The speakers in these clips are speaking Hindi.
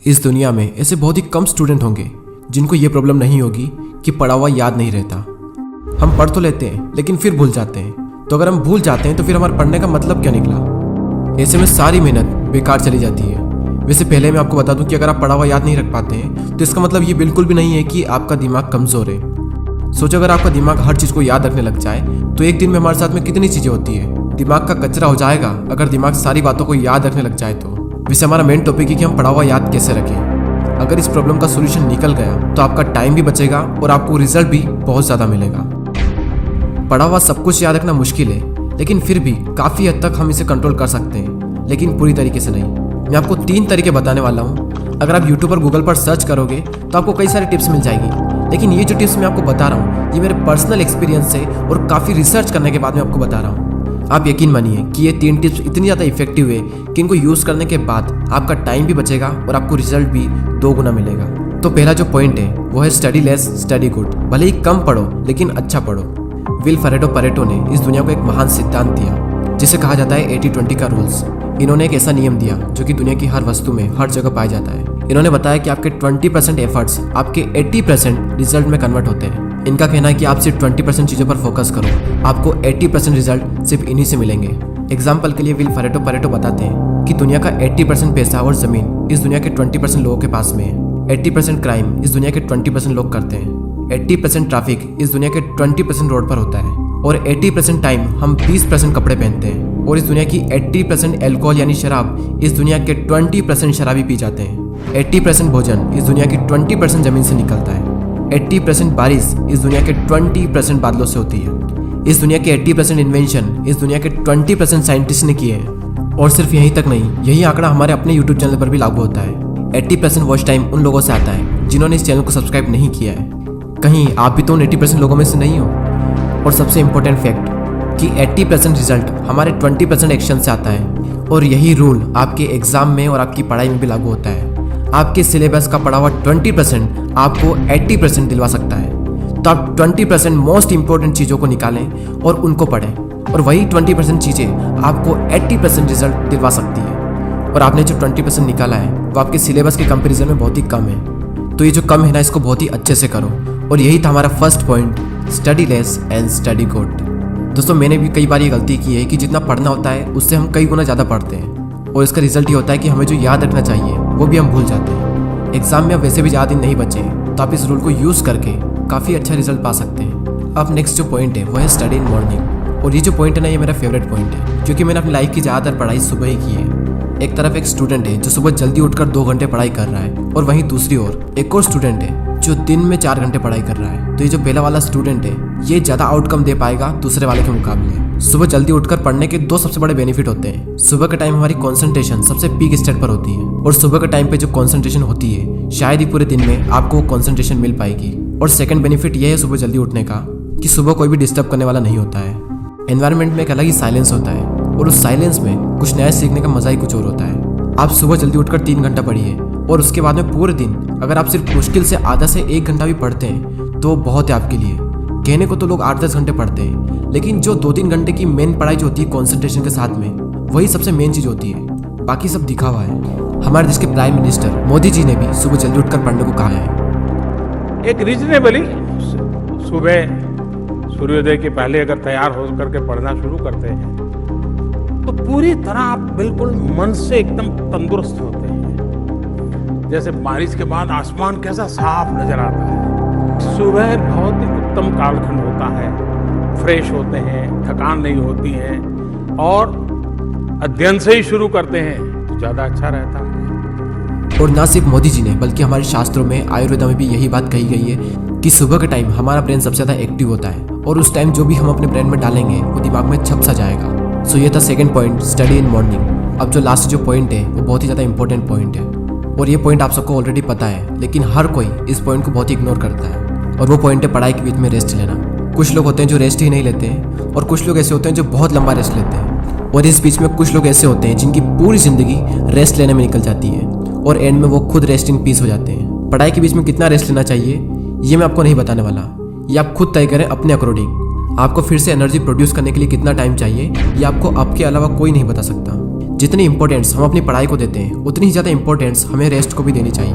इस दुनिया में ऐसे बहुत ही कम स्टूडेंट होंगे जिनको ये प्रॉब्लम नहीं होगी कि पढ़ा हुआ याद नहीं रहता। हम पढ़ तो लेते हैं लेकिन फिर भूल जाते हैं। तो अगर हम भूल जाते हैं तो फिर हमारे पढ़ने का मतलब क्या निकला? ऐसे में सारी मेहनत बेकार चली जाती है। वैसे पहले मैं आपको बता दूं कि अगर आप पढ़ा हुआ याद नहीं रख पाते हैं तो इसका मतलब ये बिल्कुल भी नहीं है कि आपका दिमाग कमज़ोर है। सोचो अगर आपका दिमाग हर चीज़ को याद रखने लग जाए तो एक दिन में हमारे साथ में कितनी चीज़ें होती है। दिमाग का कचरा हो जाएगा अगर दिमाग सारी बातों को याद रखने लग जाए तो। वैसे हमारा मेन टॉपिक है कि हम पढ़ा हुआ याद कैसे रखें। अगर इस प्रॉब्लम का सोल्यूशन निकल गया तो आपका टाइम भी बचेगा और आपको रिजल्ट भी बहुत ज़्यादा मिलेगा। पढ़ा हुआ सब कुछ याद रखना मुश्किल है, लेकिन फिर भी काफ़ी हद तक हम इसे कंट्रोल कर सकते हैं, लेकिन पूरी तरीके से नहीं। मैं आपको 3 तरीके बताने वाला हूँ। अगर आप यूट्यूब और गूगल पर सर्च करोगे तो आपको कई सारी टिप्स मिल जाएगी, लेकिन ये जो टिप्स मैं आपको बता रहा हूँ ये मेरे पर्सनल एक्सपीरियंस से और काफ़ी रिसर्च करने के बाद मैं आपको बता रहा हूँ। आप यकीन मानिए कि ये 3 टिप्स इतनी ज़्यादा इफेक्टिव है कि इनको यूज़ करने के बाद आपका टाइम भी बचेगा और आपको रिजल्ट भी 2 गुना मिलेगा। तो पहला जो पॉइंट है वो है स्टडी लेस स्टडी गुड। भले ही कम पढ़ो लेकिन अच्छा पढ़ो। विल परेटो ने इस दुनिया को एक महान सिद्धांत दिया जिसे कहा जाता है 80-20 का रूल्स। इन्होंने एक ऐसा नियम दिया जो कि दुनिया की हर वस्तु में हर जगह पाया जाता है। इन्होंने बताया कि आपके 20% एफर्ट्स आपके 80% रिजल्ट में कन्वर्ट होते हैं। इनका कहना है कि आप सिर्फ 20% चीज़ों पर फोकस करो, आपको 80% रिजल्ट सिर्फ इन्हीं से मिलेंगे। एग्जाम्पल के लिए विल परेटो बताते हैं कि दुनिया का 80% पैसा और ज़मीन इस दुनिया के 20% लोगों के पास में है। 80% क्राइम इस दुनिया के 20% लोग करते हैं। 80% ट्रैफिक इस दुनिया के 20% रोड पर होता है और 80% टाइम हम 20% कपड़े पहनते हैं। और इस दुनिया की 80% एल्कोहल यानी शराब इस दुनिया के 20% शराबी पी जाते हैं। 80% भोजन इस दुनिया की 20% जमीन से निकलता है। 80% बारिश इस दुनिया के 20% बादलों से होती है। इस दुनिया के 80% इन्वेंशन इस दुनिया के 20% साइंटिस्ट ने किए हैं। और सिर्फ यहीं तक नहीं, यही आंकड़ा हमारे अपने यूट्यूब चैनल पर भी लागू होता है। 80% वॉच टाइम उन लोगों से आता है जिन्होंने इस चैनल को सब्सक्राइब नहीं किया है। कहीं आप भी तो उन 80% लोगों में से नहीं हो। और सबसे इम्पोर्टेंट फैक्ट कि 80% रिजल्ट हमारे 20% एक्शन से आता है। और यही रूल आपके एग्जाम में और आपकी पढ़ाई में भी लागू होता है। आपके सिलेबस का पढ़ा हुआ 20% आपको 80% दिलवा सकता है। तो आप 20% मोस्ट इंपॉर्टेंट चीज़ों को निकालें और उनको पढ़ें, और वही 20% चीज़ें आपको 80% रिजल्ट दिलवा सकती है। और आपने जो 20% निकाला है वो आपके सिलेबस के कंपैरिजन में बहुत ही कम है। तो ये जो कम है ना, इसको बहुत ही अच्छे से करो। और यही था हमारा first point, study less and study good. दोस्तों, मैंने भी कई बार ये गलती की है कि जितना पढ़ना होता है उससे हम कई गुना ज़्यादा पढ़ते हैं, और इसका रिजल्ट ये होता है कि हमें जो याद रखना चाहिए वो भी हम भूल जाते हैं। एग्जाम में अब वैसे भी ज़्यादा दिन नहीं बचे, तो आप इस रूल को यूज़ करके काफ़ी अच्छा रिजल्ट पा सकते हैं। अब नेक्स्ट जो पॉइंट है वो है स्टडी इन मॉर्निंग। और ये जो पॉइंट है ना, ये मेरा फेवरेट पॉइंट है, क्योंकि मैंने अपनी लाइफ की ज़्यादातर पढ़ाई सुबह ही की है। एक तरफ एक स्टूडेंट है जो सुबह जल्दी उठकर 2 घंटे पढ़ाई कर रहा है, और वहीं दूसरी ओर एक और स्टूडेंट है जो दिन में 4 घंटे पढ़ाई कर रहा है। तो ये जो पहला वाला स्टूडेंट है ये ज़्यादा आउटकम दे पाएगा दूसरे वाले के मुकाबले। सुबह जल्दी उठकर पढ़ने के 2 सबसे बड़े बेनिफिट होते हैं। सुबह के टाइम हमारी कंसंट्रेशन सबसे पीक स्टेट पर होती है, और सुबह के टाइम पे जो कंसंट्रेशन होती है शायद ही पूरे दिन में आपको कंसंट्रेशन मिल पाएगी। और सेकंड बेनिफिट ये है सुबह जल्दी उठने का कि सुबह कोई भी डिस्टर्ब करने वाला नहीं होता है। एनवायरनमेंट में एक अलग ही साइलेंस होता है, और उस साइलेंस में कुछ नया सीखने का मजा ही कुछ और होता है। आप सुबह जल्दी उठकर 3 घंटा पढ़िए, और उसके बाद में पूरे दिन अगर आप सिर्फ मुश्किल से आधा से 1 घंटा भी पढ़ते हैं तो बहुत है आपके लिए। कहने को तो लोग 8-10 घंटे पढ़ते हैं, लेकिन जो 2-3 घंटे की मेन पढ़ाई जो होती है कॉन्सेंट्रेशन के साथ में, वही सबसे मेन चीज़ होती है। बाकी सब दिखावा है। हमारे देश के प्राइम मिनिस्टर मोदी जी ने भी सुबह जल्दी उठकर पढ़ने को कहा है। एक रीजनेबली सुबह सूर्योदय के पहले अगर तैयार हो करके पढ़ना शुरू करते हैं तो पूरी तरह आप बिल्कुल मन से एकदम तंदुरुस्त होते हैं। जैसे बारिश के बाद आसमान कैसा साफ नजर आता है। सुबह बहुत ही उत्तम कालखंड होता है, फ्रेश होते हैं, थकान नहीं होती है, और अध्ययन से ही शुरू करते हैं तो ज़्यादा अच्छा रहता है। और ना सिर्फ मोदी जी ने बल्कि हमारे शास्त्रों में, आयुर्वेद में भी यही बात कही गई है कि सुबह के टाइम हमारा ब्रेन सबसे ज़्यादा एक्टिव होता है, और उस टाइम जो भी हम अपने ब्रेन में डालेंगे वो दिमाग में छप सा जाएगा। सो ये था second point, study in morning. अब जो लास्ट जो पॉइंट है वो बहुत ही ज़्यादा इंपॉर्टेंट पॉइंट है, और ये पॉइंट आप सबको ऑलरेडी पता है, लेकिन हर कोई इस पॉइंट को बहुत ही इग्नोर करता है। और वो पॉइंट है पढ़ाई के बीच में रेस्ट लेना। कुछ लोग होते हैं जो रेस्ट ही नहीं लेते हैं, और कुछ लोग ऐसे होते हैं जो बहुत लंबा रेस्ट लेते हैं। और इस बीच में कुछ लोग ऐसे होते हैं जिनकी पूरी ज़िंदगी रेस्ट लेने में निकल जाती है, और एंड में वो खुद रेस्ट इन पीस हो जाते हैं। पढ़ाई के बीच में कितना रेस्ट लेना चाहिए ये मैं आपको नहीं बताने वाला, ये आप खुद तय करें अपने अकॉर्डिंग। आपको फिर से एनर्जी प्रोड्यूस करने के लिए कितना टाइम चाहिए ये आपको आपके अलावा कोई नहीं बता सकता। जितनी इंपॉर्टेंस हम अपनी पढ़ाई को देते हैं उतनी ही ज़्यादा इंपॉर्टेंस हमें रेस्ट को भी देनी चाहिए,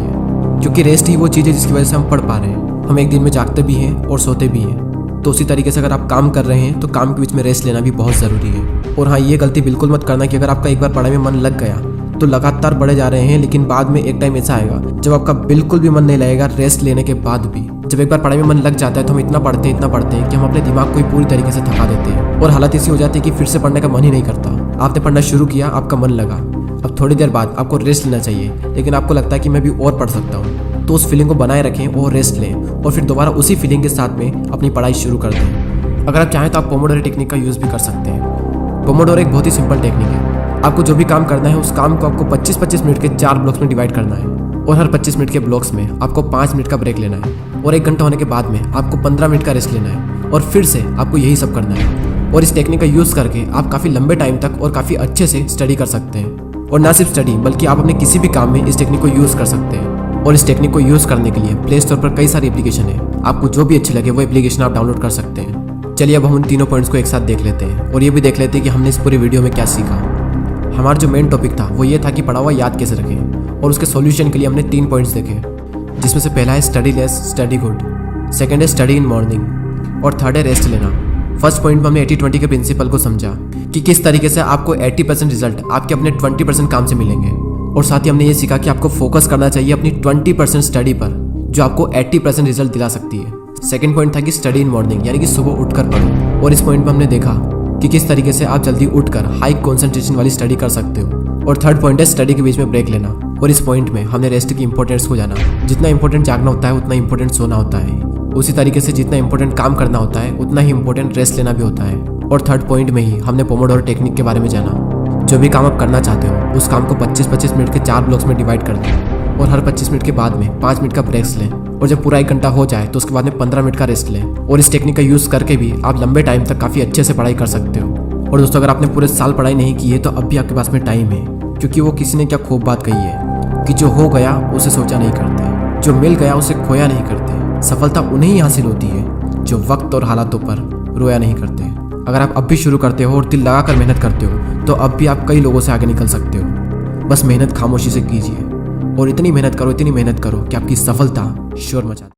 क्योंकि रेस्ट ही वो चीज़ है जिसकी वजह से हम पढ़ पा रहे हैं। हम एक दिन में जागते भी हैं और सोते भी हैं। तो उसी तरीके से अगर आप काम कर रहे हैं तो काम के बीच में रेस्ट लेना भी बहुत ज़रूरी है। और हाँ, ये गलती बिल्कुल मत करना कि अगर आपका एक बार पढ़ाई में मन लग गया तो लगातार बढ़े जा रहे हैं, लेकिन बाद में एक टाइम ऐसा आएगा जब आपका बिल्कुल भी मन नहीं लगेगा रेस्ट लेने के बाद भी। जब एक बार पढ़ाई में मन लग जाता है तो हम इतना पढ़ते हैं कि हम अपने दिमाग को ही पूरी तरीके से थका देते हैं और हालत ऐसी हो जाती है कि फिर से पढ़ने का मन ही नहीं करता। आपने पढ़ना शुरू किया, आपका मन लगा, अब थोड़ी देर बाद आपको रेस्ट लेना चाहिए, लेकिन आपको लगता है कि मैं भी और पढ़ सकता हूँ, तो उस फीलिंग को बनाए रखें और रेस्ट लें और फिर दोबारा उसी फीलिंग के साथ में अपनी पढ़ाई शुरू कर दें। अगर आप चाहें तो आप पोमोडोरो टेक्निक का यूज़ भी कर सकते हैं। पोमोडोरो एक बहुत ही सिंपल टेक्निक है। आपको जो भी काम करना है उस काम को आपको 25-25 मिनट के 4 ब्लॉक्स में डिवाइड करना है और हर 25 मिनट के ब्लॉक्स में आपको 5 मिनट का ब्रेक लेना है और 1 घंटा होने के बाद में आपको 15 मिनट का रेस्ट लेना है और फिर से आपको यही सब करना है। और इस टेक्निक का यूज़ करके आप काफ़ी लंबे टाइम तक और काफ़ी अच्छे से स्टडी कर सकते हैं। और ना सिर्फ स्टडी बल्कि आप अपने किसी भी काम में इस टेक्निक को यूज़ कर सकते हैं। और इस टेक्निक को यूज़ करने के लिए प्ले स्टोर पर कई सारी एप्लीकेशन है, आपको जो भी अच्छी लगे वो एप्लीकेशन आप डाउनलोड कर सकते हैं। चलिए अब हम उन तीनों पॉइंट्स को एक साथ देख लेते हैं और ये भी देख लेते हैं कि हमने इस पूरी वीडियो में क्या सीखा। हमारा जो मेन टॉपिक था वो ये था कि पढ़ा हुआ याद कैसे रखें, और उसके सॉल्यूशन के लिए हमने 3 पॉइंट्स देखे, जिसमें से पहला है study less study good, second है स्टडी इन मॉर्निंग और थर्ड है रेस्ट लेना। फर्स्ट पॉइंट में हमने 80-20 के प्रिंसिपल को समझा कि किस तरीके से आपको 80% रिजल्ट आपके अपने 20% काम से मिलेंगे, और साथ ही हमने ये सीखा कि आपको फोकस करना चाहिए अपनी 20% स्टडी पर जो आपको 80% रिजल्ट दिला सकती है। सेकंड पॉइंट था कि स्टडी इन मॉर्निंग, यानी कि सुबह उठकर पढ़ो, और इस पॉइंट में हमने देखा कि किस तरीके से आप जल्दी उठकर हाई कंसंट्रेशन वाली स्टडी कर सकते हो। और थर्ड पॉइंट है स्टडी के बीच में ब्रेक लेना, और इस पॉइंट में हमने रेस्ट की इंपॉर्टेंस को जाना। जितना इंपॉर्टेंट जागना होता है उतना इंपॉर्टेंट सोना होता है, उसी तरीके से जितना इंपॉर्टेंट काम करना होता है उतना ही इंपॉर्टेंट रेस्ट लेना भी होता है। और थर्ड पॉइंट में ही हमने पोमोडोरो टेक्निक के बारे में जाना। जो भी काम आप करना चाहते हो उस काम को 25-25 मिनट के 4 ब्लॉक्स में डिवाइड कर दें और हर 25 मिनट के बाद में 5 मिनट का ब्रेक लें, और जब पूरा 1 घंटा हो जाए तो उसके बाद में 15 मिनट का रेस्ट लें। और इस टेक्निक का यूज़ करके भी आप लंबे टाइम तक काफ़ी अच्छे से पढ़ाई कर सकते हो। और दोस्तों, अगर आपने पूरे साल पढ़ाई नहीं की है तो अब भी आपके पास में टाइम है, क्योंकि वो किसी ने क्या खूब बात कही है कि जो हो गया उसे सोचा नहीं करते, जो मिल गया उसे खोया नहीं करते। सफलता उन्हें ही हासिल होती है जो वक्त और हालातों पर रोया नहीं करते। अगर आप अब भी शुरू करते हो और दिल लगाकर मेहनत करते हो तो अब भी आप कई लोगों से आगे निकल सकते हो। बस मेहनत खामोशी से कीजिए और इतनी मेहनत करो कि आपकी सफलता शोर मचा दे।